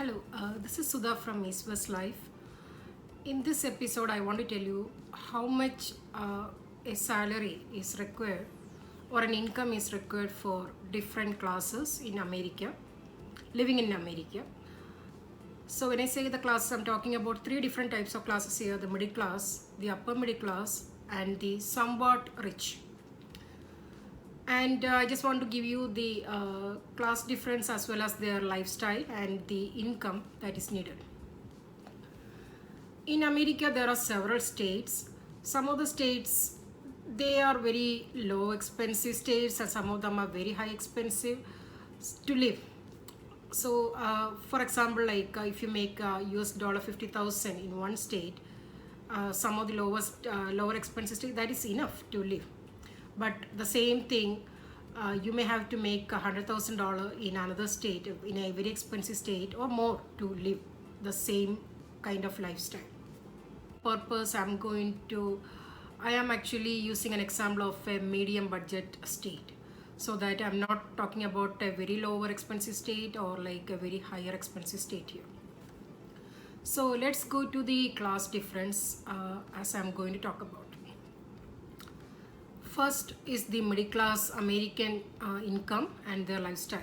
Hello, this is Sudha from East West Life. In this episode, I want to tell you how much a salary is required or an income is required for different classes in America, living in America. So when I say the classes, I'm talking about three different types of classes here: the middle class, the upper middle class, and the somewhat rich. And I just want to give you the class difference as well as their lifestyle and the income that is needed. In America, there are several states. Some of the states, they are very low expensive states, and some of them are very high expensive to live. So for example, like if you make US dollar 50,000 in one state, some of the lower expensive state, that is enough to live. But the same thing, you may have to make $100,000 in another state, in a very expensive state, or more to live the same kind of lifestyle. Purpose, I am actually using an example of a medium budget state, so that I'm not talking about a very lower expensive state or like a very higher expensive state here. So let's go to the class difference as I'm going to talk about. First is the middle class American income and their lifestyle.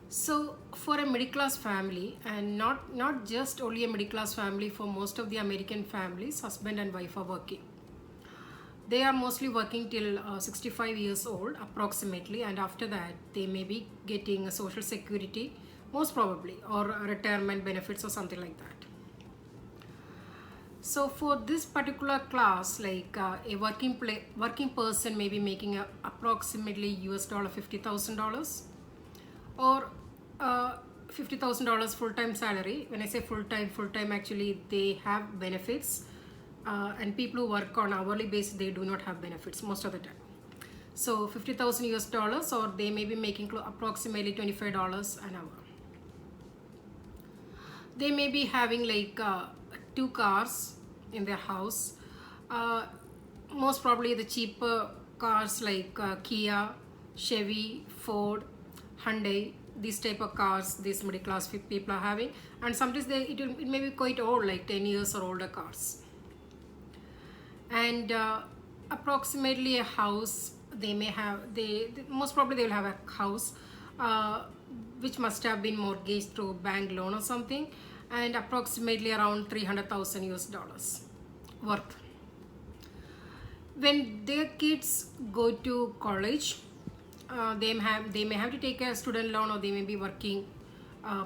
So for a middle class family, and not just only a middle class family, for most of the American families, husband and wife are working. They are mostly working till 65 years old approximately, and after that they may be getting a social security, most probably, or retirement benefits or something like that. So for this particular class, like a working person may be making approximately US dollar $50,000 or $50,000 full-time salary. When I say full-time actually they have benefits, and people who work on hourly basis, they do not have benefits most of the time. So 50,000 US dollars, or they may be making approximately $25 an hour. They may be having like 2 cars in their house, most probably the cheaper cars like Kia, Chevy, Ford, Hyundai, these type of cars these middle class people are having. And sometimes it may be quite old, like 10 years or older cars. And approximately a house they may have, most probably they will have a house which must have been mortgaged through bank loan or something, and approximately around 300,000 US dollars worth. When their kids go to college, they may have to take a student loan, or they may be working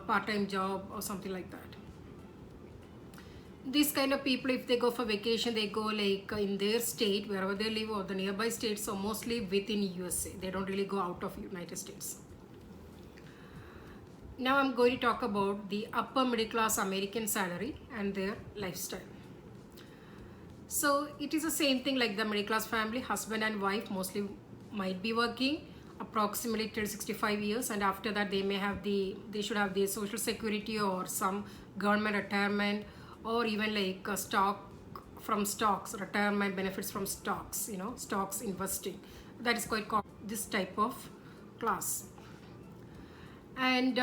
part-time job or something like that. These kind of people, if they go for vacation, they go like in their state, wherever they live, or the nearby states, so mostly within USA. They don't really go out of United States. Now I'm going to talk about the upper middle class American salary and their lifestyle. So it is the same thing like the middle class family. Husband and wife mostly might be working approximately till 65 years, and after that they should have the social security or some government retirement, or even like stocks, retirement benefits from stocks, stocks investing. That is quite common, this type of class. And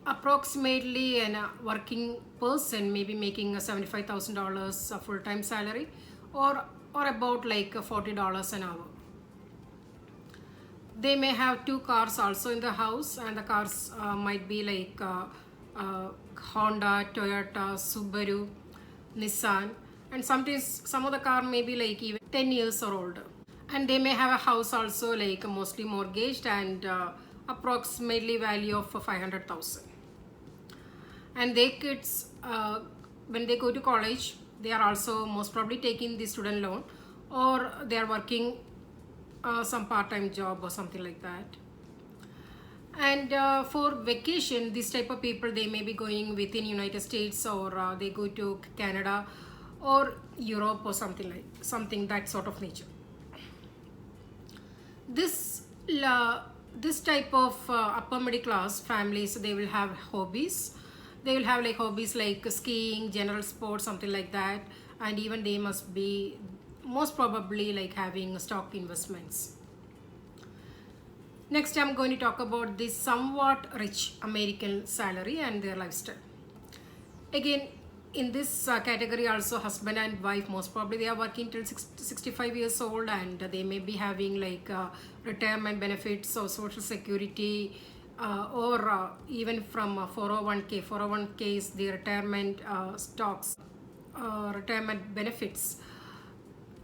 approximately a working person may be making a $75,000 full-time salary, or about like $40 an hour. They may have 2 cars also in the house, and the cars might be like Honda, Toyota, Subaru, Nissan, and sometimes some of the car may be like even 10 years or older. And they may have a house also like mostly mortgaged, and approximately value of 500,000. And their kids, when they go to college, they are also most probably taking the student loan, or they are working some part-time job or something like that. And for vacation, this type of people, they may be going within United States, or they go to Canada or Europe or something that sort of nature. This type of upper middle class families, they will have hobbies. They will have like hobbies like skiing, general sports, something like that. And even they must be most probably like having stock investments. Next, I'm going to talk about the somewhat rich American salary and their lifestyle. Again, in this category also, husband and wife, most probably they are working till 65 years old, and they may be having like retirement benefits or social security, or even from 401k. 401k is the retirement stocks, retirement benefits.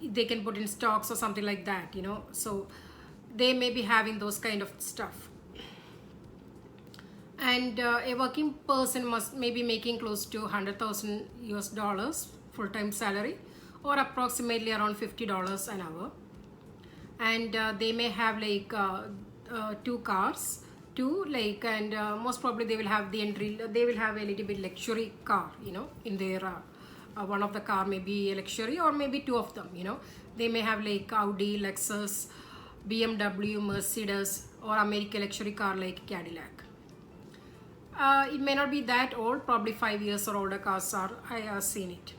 They can put in stocks or something like that, so they may be having those kind of stuff. And a working person must maybe making close to 100,000 US dollars full-time salary, or approximately around $50 an hour. And they may have like two cars, and most probably they will have they will have a little bit luxury car, in their one of the car may be a luxury, or maybe two of them, they may have like Audi, Lexus, BMW, Mercedes, or American luxury car like Cadillac. It may not be that old, probably 5 years or older cars I have seen it.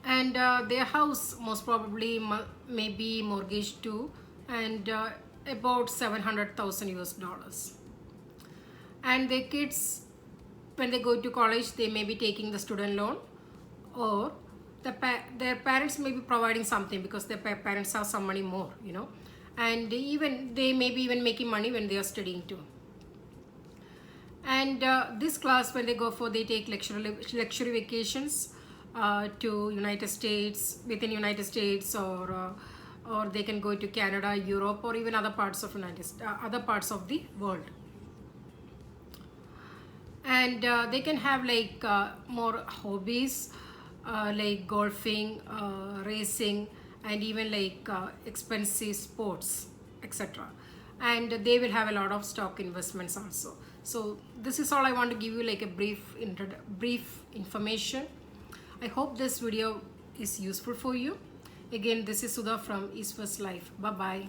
And their house most probably may be mortgaged too, and about 700,000 US dollars. And their kids, when they go to college, they may be taking the student loan, or their parents may be providing something because their parents have some money more, and even they may be even making money when they are studying too. And this class, when they take luxury vacations to United States, within United States, or they can go to Canada, Europe, or even other parts of other parts of the world. And they can have like more hobbies, like golfing, racing, and even like expensive sports, etc. And they will have a lot of stock investments also. So this is all I want to give you, like a brief information. I hope this video is useful for you. Again, this is Sudha from East West Life. Bye bye.